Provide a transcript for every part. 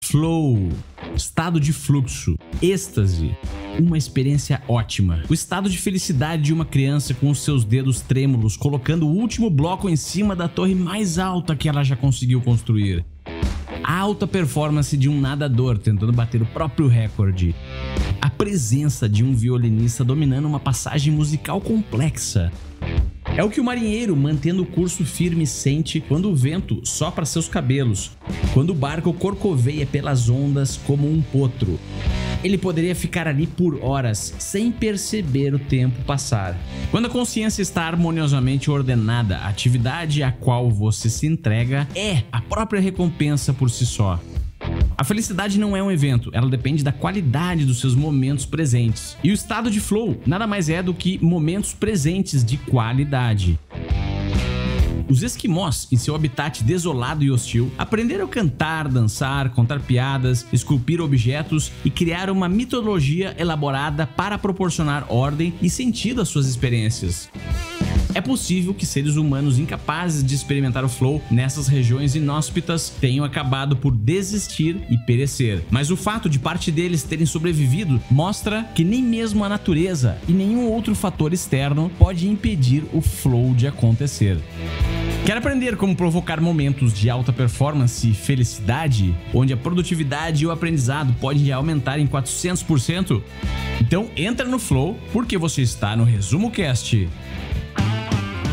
Flow, estado de fluxo, êxtase, uma experiência ótima. O estado de felicidade de uma criança com os seus dedos trêmulos colocando o último bloco em cima da torre mais alta que ela já conseguiu construir. A alta performance de um nadador tentando bater o próprio recorde. A presença de um violinista dominando uma passagem musical complexa. É o que o marinheiro, mantendo o curso firme, sente quando o vento sopra seus cabelos, quando o barco corcoveia pelas ondas como um potro. Ele poderia ficar ali por horas, sem perceber o tempo passar. Quando a consciência está harmoniosamente ordenada, a atividade a qual você se entrega é a própria recompensa por si só. A felicidade não é um evento, ela depende da qualidade dos seus momentos presentes. E o estado de flow nada mais é do que momentos presentes de qualidade. Os esquimós, em seu habitat desolado e hostil, aprenderam a cantar, dançar, contar piadas, esculpir objetos e criar uma mitologia elaborada para proporcionar ordem e sentido às suas experiências. É possível que seres humanos incapazes de experimentar o flow nessas regiões inóspitas tenham acabado por desistir e perecer. Mas o fato de parte deles terem sobrevivido mostra que nem mesmo a natureza e nenhum outro fator externo pode impedir o flow de acontecer. Quer aprender como provocar momentos de alta performance e felicidade, onde a produtividade e o aprendizado podem aumentar em 400%? Então entra no Flow, porque você está no Resumo Cast.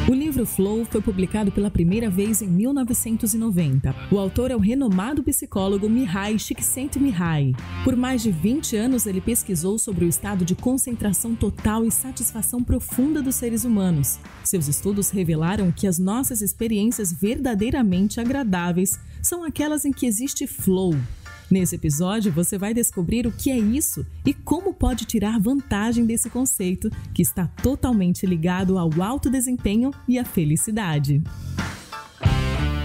O livro Flow foi publicado pela primeira vez em 1990. O autor é o renomado psicólogo Mihai Csikszentmihalyi. Por mais de 20 anos, ele pesquisou sobre o estado de concentração total e satisfação profunda dos seres humanos. Seus estudos revelaram que as nossas experiências verdadeiramente agradáveis são aquelas em que existe flow. Nesse episódio, você vai descobrir o que é isso e como pode tirar vantagem desse conceito, que está totalmente ligado ao alto desempenho e à felicidade.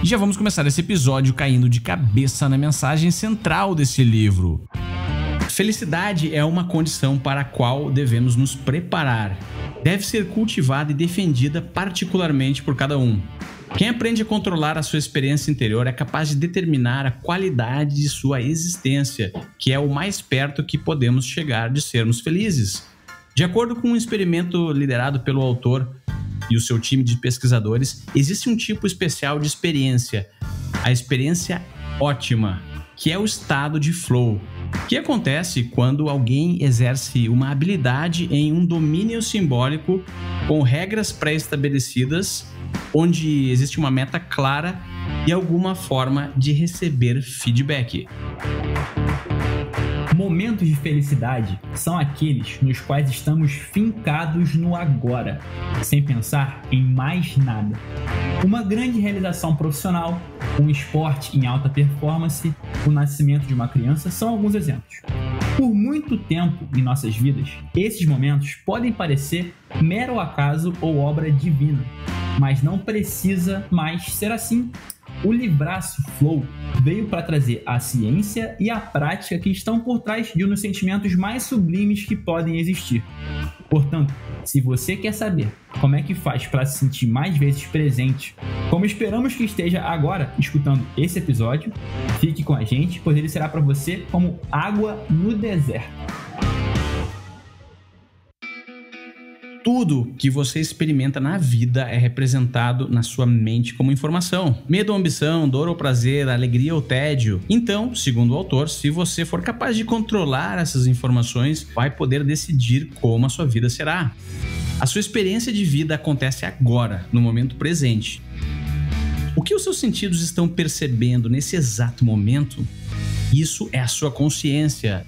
E já vamos começar esse episódio caindo de cabeça na mensagem central desse livro. Felicidade é uma condição para a qual devemos nos preparar. Deve ser cultivada e defendida particularmente por cada um. Quem aprende a controlar a sua experiência interior é capaz de determinar a qualidade de sua existência, que é o mais perto que podemos chegar de sermos felizes. De acordo com um experimento liderado pelo autor e o seu time de pesquisadores, existe um tipo especial de experiência, a experiência ótima, que é o estado de flow, que acontece quando alguém exerce uma habilidade em um domínio simbólico com regras pré-estabelecidas, onde existe uma meta clara e alguma forma de receber feedback. Momentos de felicidade são aqueles nos quais estamos fincados no agora, sem pensar em mais nada. Uma grande realização profissional, um esporte em alta performance, o nascimento de uma criança são alguns exemplos. Por muito tempo em nossas vidas, esses momentos podem parecer mero acaso ou obra divina, mas não precisa mais ser assim. O livraço Flow veio para trazer a ciência e a prática que estão por trás de um dos sentimentos mais sublimes que podem existir. Portanto, se você quer saber como é que faz para se sentir mais vezes presente, como esperamos que esteja agora escutando esse episódio, fique com a gente, pois ele será para você como água no deserto. Tudo que você experimenta na vida é representado na sua mente como informação. Medo ou ambição, dor ou prazer, alegria ou tédio. Então, segundo o autor, se você for capaz de controlar essas informações, vai poder decidir como a sua vida será. A sua experiência de vida acontece agora, no momento presente. O que os seus sentidos estão percebendo nesse exato momento? Isso é a sua consciência.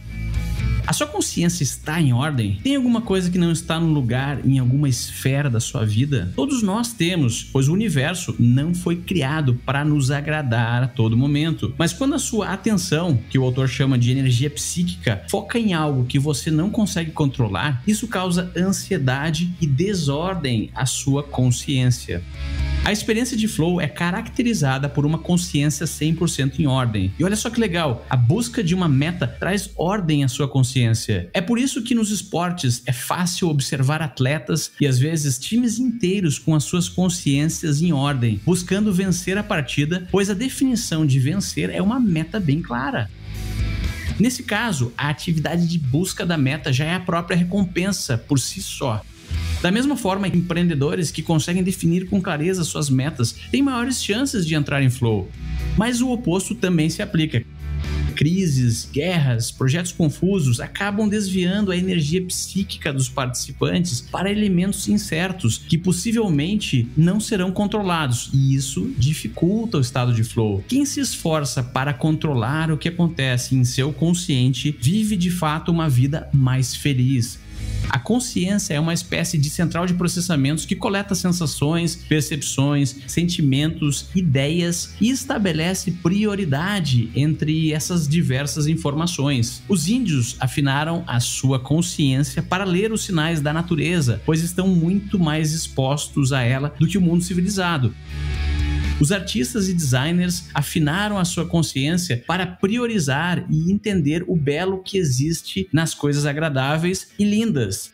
A sua consciência está em ordem? Tem alguma coisa que não está no lugar em alguma esfera da sua vida? Todos nós temos, pois o universo não foi criado para nos agradar a todo momento. Mas quando a sua atenção, que o autor chama de energia psíquica, foca em algo que você não consegue controlar, isso causa ansiedade e desordem à sua consciência. A experiência de flow é caracterizada por uma consciência 100% em ordem. E olha só que legal, a busca de uma meta traz ordem à sua consciência. É por isso que nos esportes é fácil observar atletas e às vezes times inteiros com as suas consciências em ordem, buscando vencer a partida, pois a definição de vencer é uma meta bem clara. Nesse caso, a atividade de busca da meta já é a própria recompensa por si só. Da mesma forma, empreendedores que conseguem definir com clareza suas metas têm maiores chances de entrar em flow. Mas o oposto também se aplica. Crises, guerras, projetos confusos acabam desviando a energia psíquica dos participantes para elementos incertos que possivelmente não serão controlados, e isso dificulta o estado de flow. Quem se esforça para controlar o que acontece em seu consciente vive de fato uma vida mais feliz. A consciência é uma espécie de central de processamentos que coleta sensações, percepções, sentimentos, ideias e estabelece prioridade entre essas diversas informações. Os índios afinaram a sua consciência para ler os sinais da natureza, pois estão muito mais expostos a ela do que o mundo civilizado. Os artistas e designers afinaram a sua consciência para priorizar e entender o belo que existe nas coisas agradáveis e lindas.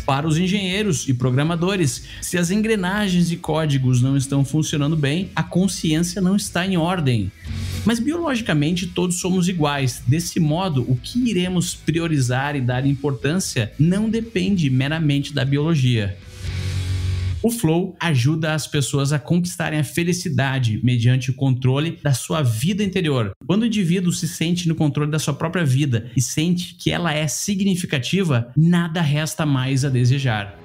Para os engenheiros e programadores, se as engrenagens e códigos não estão funcionando bem, a consciência não está em ordem. Mas biologicamente todos somos iguais. Desse modo, o que iremos priorizar e dar importância não depende meramente da biologia. O flow ajuda as pessoas a conquistarem a felicidade mediante o controle da sua vida interior. Quando o indivíduo se sente no controle da sua própria vida e sente que ela é significativa, nada resta mais a desejar.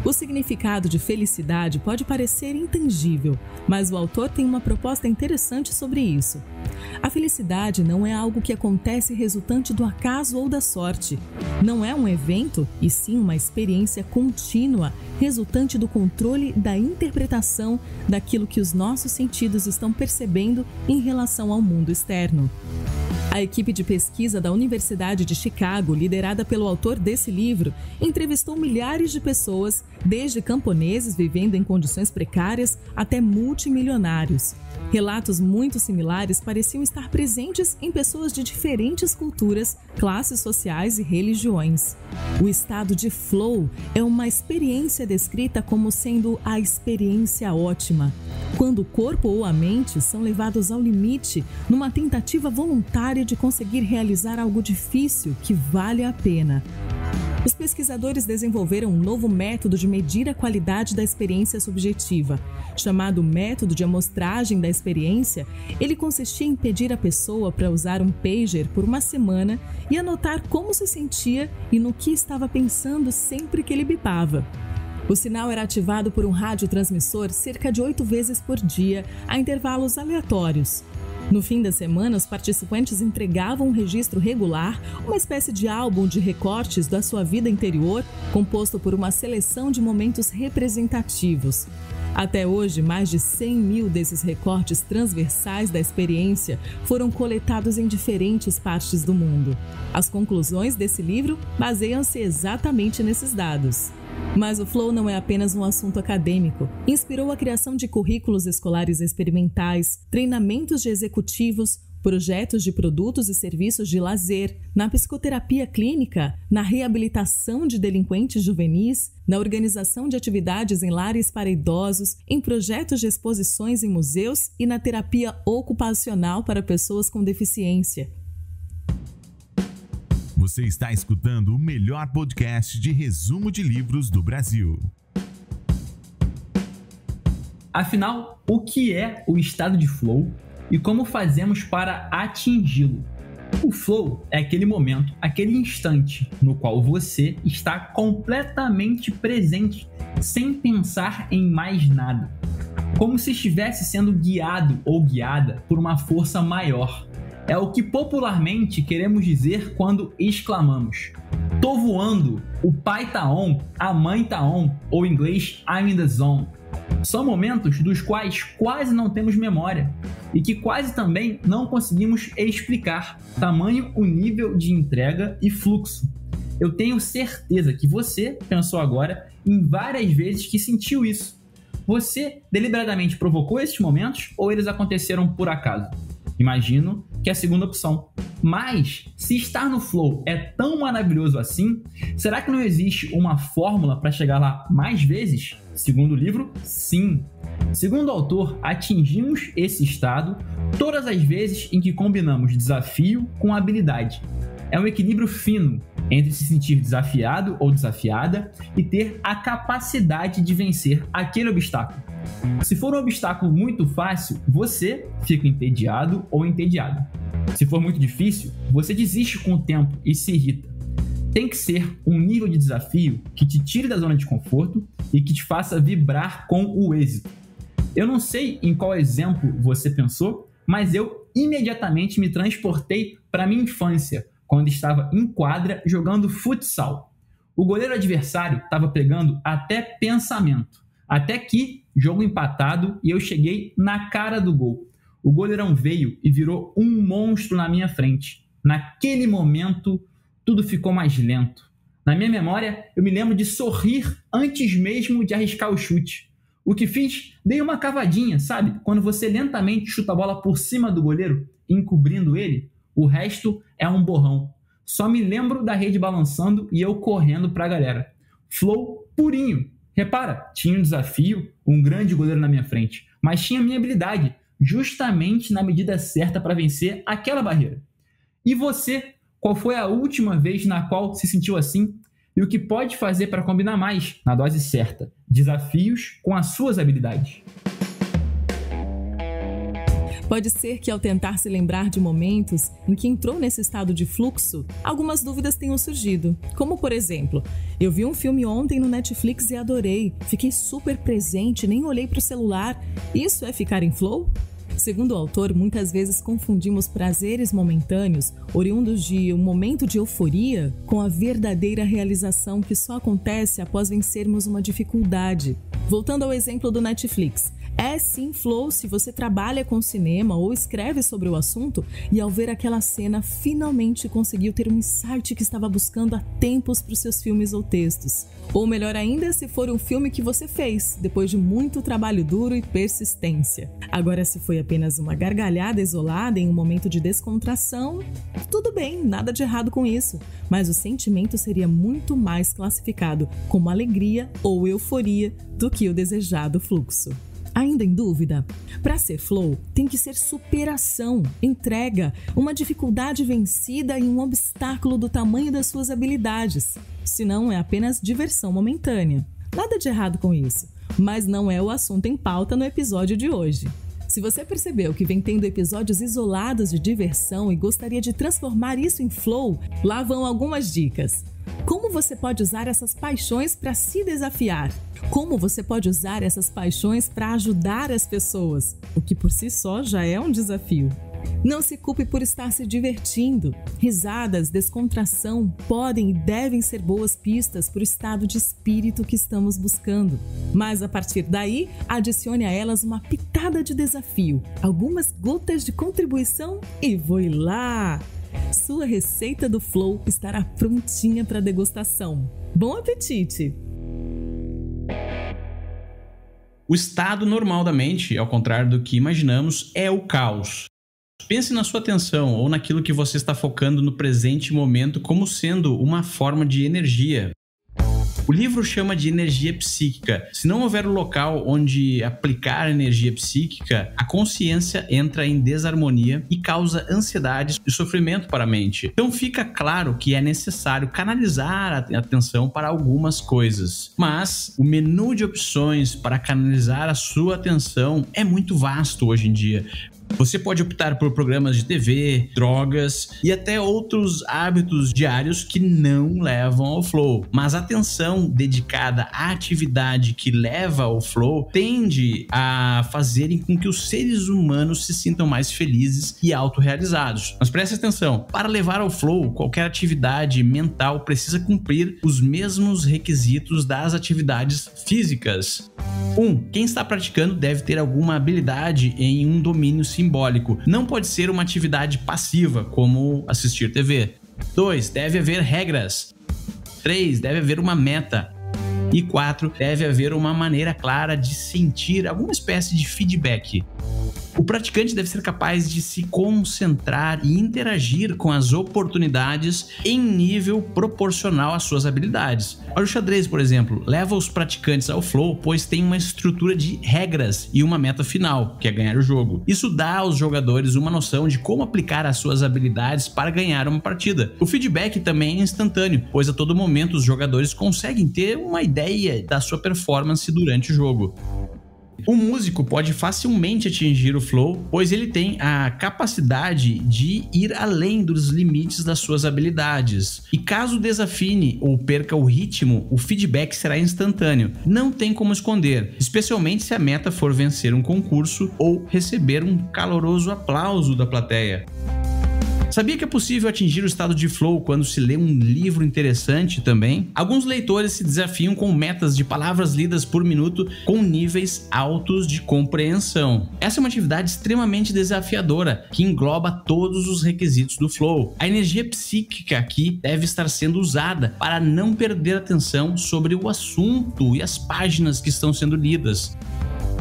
O significado de felicidade pode parecer intangível, mas o autor tem uma proposta interessante sobre isso. A felicidade não é algo que acontece resultante do acaso ou da sorte. Não é um evento, e sim uma experiência contínua, resultante do controle da interpretação daquilo que os nossos sentidos estão percebendo em relação ao mundo externo. A equipe de pesquisa da Universidade de Chicago, liderada pelo autor desse livro, entrevistou milhares de pessoas, desde camponeses vivendo em condições precárias até multimilionários. Relatos muito similares pareciam estar presentes em pessoas de diferentes culturas, classes sociais e religiões. O estado de flow é uma experiência descrita como sendo a experiência ótima, quando o corpo ou a mente são levados ao limite numa tentativa voluntária de conseguir realizar algo difícil que vale a pena. Os pesquisadores desenvolveram um novo método de medir a qualidade da experiência subjetiva. Chamado método de amostragem da experiência, ele consistia em pedir à pessoa para usar um pager por uma semana e anotar como se sentia e no que estava pensando sempre que ele bipava. O sinal era ativado por um radiotransmissor cerca de 8 vezes por dia, a intervalos aleatórios. No fim da semana, os participantes entregavam um registro regular, uma espécie de álbum de recortes da sua vida interior, composto por uma seleção de momentos representativos. Até hoje, mais de 100 mil desses recortes transversais da experiência foram coletados em diferentes partes do mundo. As conclusões desse livro baseiam-se exatamente nesses dados. Mas o flow não é apenas um assunto acadêmico. Inspirou a criação de currículos escolares experimentais, treinamentos de executivos, projetos de produtos e serviços de lazer, na psicoterapia clínica, na reabilitação de delinquentes juvenis, na organização de atividades em lares para idosos, em projetos de exposições em museus e na terapia ocupacional para pessoas com deficiência. Você está escutando o melhor podcast de resumo de livros do Brasil. Afinal, o que é o estado de flow e como fazemos para atingi-lo? O flow é aquele momento, aquele instante no qual você está completamente presente, sem pensar em mais nada. Como se estivesse sendo guiado ou guiada por uma força maior. É o que popularmente queremos dizer quando exclamamos: "Tô voando, o pai tá on, a mãe tá on", ou em inglês, "I'm in the zone". São momentos dos quais quase não temos memória e que quase também não conseguimos explicar, tamanho o nível de entrega e fluxo. Eu tenho certeza que você pensou agora em várias vezes que sentiu isso. Você deliberadamente provocou esses momentos ou eles aconteceram por acaso? Imagino que é a segunda opção. Mas, se estar no flow é tão maravilhoso assim, será que não existe uma fórmula para chegar lá mais vezes? Segundo o livro, sim. Segundo o autor, atingimos esse estado todas as vezes em que combinamos desafio com habilidade. É um equilíbrio fino entre se sentir desafiado ou desafiada e ter a capacidade de vencer aquele obstáculo. Se for um obstáculo muito fácil, você fica entediado ou entediada. Se for muito difícil, você desiste com o tempo e se irrita. Tem que ser um nível de desafio que te tire da zona de conforto e que te faça vibrar com o êxito. Eu não sei em qual exemplo você pensou, mas eu imediatamente me transportei para minha infância, quando estava em quadra jogando futsal. O goleiro adversário estava pegando até pensamento, até que, jogo empatado, e eu cheguei na cara do gol. O goleirão veio e virou um monstro na minha frente. Naquele momento, tudo ficou mais lento. Na minha memória, eu me lembro de sorrir antes mesmo de arriscar o chute. O que fiz? Dei uma cavadinha, sabe? Quando você lentamente chuta a bola por cima do goleiro, encobrindo ele, o resto é um borrão. Só me lembro da rede balançando e eu correndo pra galera. Flow purinho. Repara, tinha um desafio, um grande goleiro na minha frente, mas tinha a minha habilidade, justamente na medida certa para vencer aquela barreira. E você, qual foi a última vez na qual se sentiu assim? E o que pode fazer para combinar mais, na dose certa, desafios com as suas habilidades? Pode ser que ao tentar se lembrar de momentos em que entrou nesse estado de fluxo, algumas dúvidas tenham surgido. Como, por exemplo, eu vi um filme ontem no Netflix e adorei, fiquei super presente, nem olhei para o celular. Isso é ficar em flow? Segundo o autor, muitas vezes confundimos prazeres momentâneos, oriundos de um momento de euforia, com a verdadeira realização que só acontece após vencermos uma dificuldade. Voltando ao exemplo do Netflix, é sim flow se você trabalha com cinema ou escreve sobre o assunto e ao ver aquela cena finalmente conseguiu ter um insight que estava buscando há tempos para os seus filmes ou textos. Ou melhor ainda, se for um filme que você fez, depois de muito trabalho duro e persistência. Agora, se foi apenas uma gargalhada isolada em um momento de descontração, tudo bem, nada de errado com isso. Mas o sentimento seria muito mais classificado como alegria ou euforia do que o desejado fluxo. Ainda em dúvida? Para ser flow, tem que ser superação, entrega, uma dificuldade vencida e um obstáculo do tamanho das suas habilidades. Senão é apenas diversão momentânea. Nada de errado com isso, mas não é o assunto em pauta no episódio de hoje. Se você percebeu que vem tendo episódios isolados de diversão e gostaria de transformar isso em flow, lá vão algumas dicas. Como você pode usar essas paixões para se desafiar? Como você pode usar essas paixões para ajudar as pessoas? O que por si só já é um desafio. Não se culpe por estar se divertindo. Risadas, descontração podem e devem ser boas pistas para o estado de espírito que estamos buscando. Mas a partir daí, adicione a elas uma pitada de desafio, algumas gotas de contribuição e voe lá! Sua receita do Flow estará prontinha para degustação. Bom apetite! O estado normal da mente, ao contrário do que imaginamos, é o caos. Pense na sua atenção ou naquilo que você está focando no presente momento como sendo uma forma de energia. O livro chama de energia psíquica. Se não houver um local onde aplicar energia psíquica, a consciência entra em desarmonia e causa ansiedade e sofrimento para a mente. Então fica claro que é necessário canalizar a atenção para algumas coisas. Mas o menu de opções para canalizar a sua atenção é muito vasto hoje em dia. Você pode optar por programas de TV, drogas e até outros hábitos diários que não levam ao flow. Mas a atenção dedicada à atividade que leva ao flow tende a fazerem com que os seres humanos se sintam mais felizes e autorrealizados. Mas preste atenção, para levar ao flow, qualquer atividade mental precisa cumprir os mesmos requisitos das atividades físicas. 1. Quem está praticando deve ter alguma habilidade em um domínio simbólico. Não pode ser uma atividade passiva, como assistir TV. 2. Deve haver regras. 3. Deve haver uma meta. E 4. Deve haver uma maneira clara de sentir alguma espécie de feedback. O praticante deve ser capaz de se concentrar e interagir com as oportunidades em nível proporcional às suas habilidades. Olha o xadrez, por exemplo, leva os praticantes ao flow, pois tem uma estrutura de regras e uma meta final, que é ganhar o jogo. Isso dá aos jogadores uma noção de como aplicar as suas habilidades para ganhar uma partida. O feedback também é instantâneo, pois a todo momento os jogadores conseguem ter uma ideia da sua performance durante o jogo. O músico pode facilmente atingir o flow, pois ele tem a capacidade de ir além dos limites das suas habilidades. E caso desafine ou perca o ritmo, o feedback será instantâneo. Não tem como esconder, especialmente se a meta for vencer um concurso ou receber um caloroso aplauso da plateia. Sabia que é possível atingir o estado de flow quando se lê um livro interessante também? Alguns leitores se desafiam com metas de palavras lidas por minuto com níveis altos de compreensão. Essa é uma atividade extremamente desafiadora que engloba todos os requisitos do flow. A energia psíquica aqui deve estar sendo usada para não perder atenção sobre o assunto e as páginas que estão sendo lidas.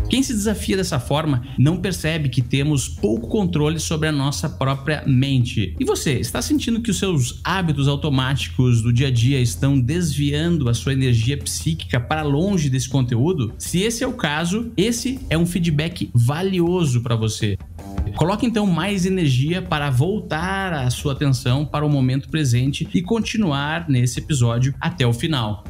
Quem se desafia dessa forma não percebe que temos pouco controle sobre a nossa própria mente. E você, está sentindo que os seus hábitos automáticos do dia a dia estão desviando a sua energia psíquica para longe desse conteúdo? Se esse é o caso, esse é um feedback valioso para você. Coloque então mais energia para voltar a sua atenção para o momento presente e continuar nesse episódio até o final.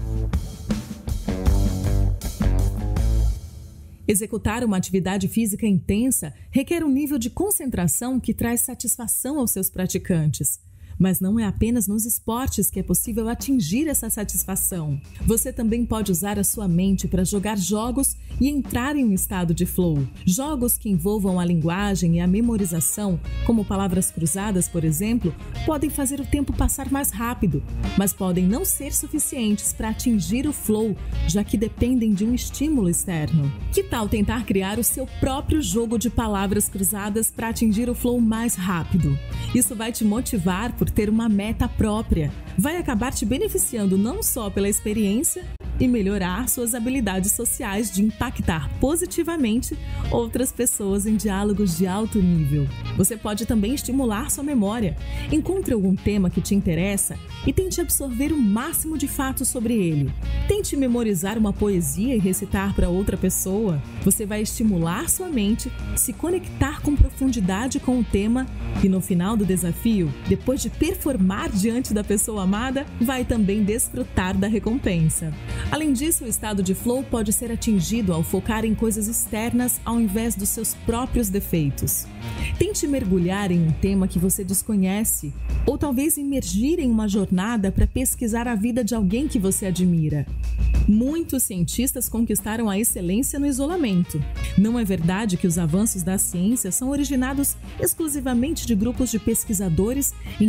Executar uma atividade física intensa requer um nível de concentração que traz satisfação aos seus praticantes. Mas não é apenas nos esportes que é possível atingir essa satisfação. Você também pode usar a sua mente para jogar jogos e entrar em um estado de flow. Jogos que envolvam a linguagem e a memorização, como palavras cruzadas, por exemplo, podem fazer o tempo passar mais rápido, mas podem não ser suficientes para atingir o flow, já que dependem de um estímulo externo. Que tal tentar criar o seu próprio jogo de palavras cruzadas para atingir o flow mais rápido? Isso vai te motivar por ter uma meta própria. Vai acabar te beneficiando não só pela experiência e melhorar suas habilidades sociais de impactar positivamente outras pessoas em diálogos de alto nível. Você pode também estimular sua memória. Encontre algum tema que te interessa e tente absorver o máximo de fatos sobre ele. Tente memorizar uma poesia e recitar para outra pessoa. Você vai estimular sua mente, se conectar com profundidade com o tema e no final do desafio, depois de performar diante da pessoa amada, vai também desfrutar da recompensa. Além disso, o estado de flow pode ser atingido ao focar em coisas externas ao invés dos seus próprios defeitos. Tente mergulhar em um tema que você desconhece, ou talvez imergir em uma jornada para pesquisar a vida de alguém que você admira. Muitos cientistas conquistaram a excelência no isolamento. Não é verdade que os avanços da ciência são originados exclusivamente de grupos de pesquisadores em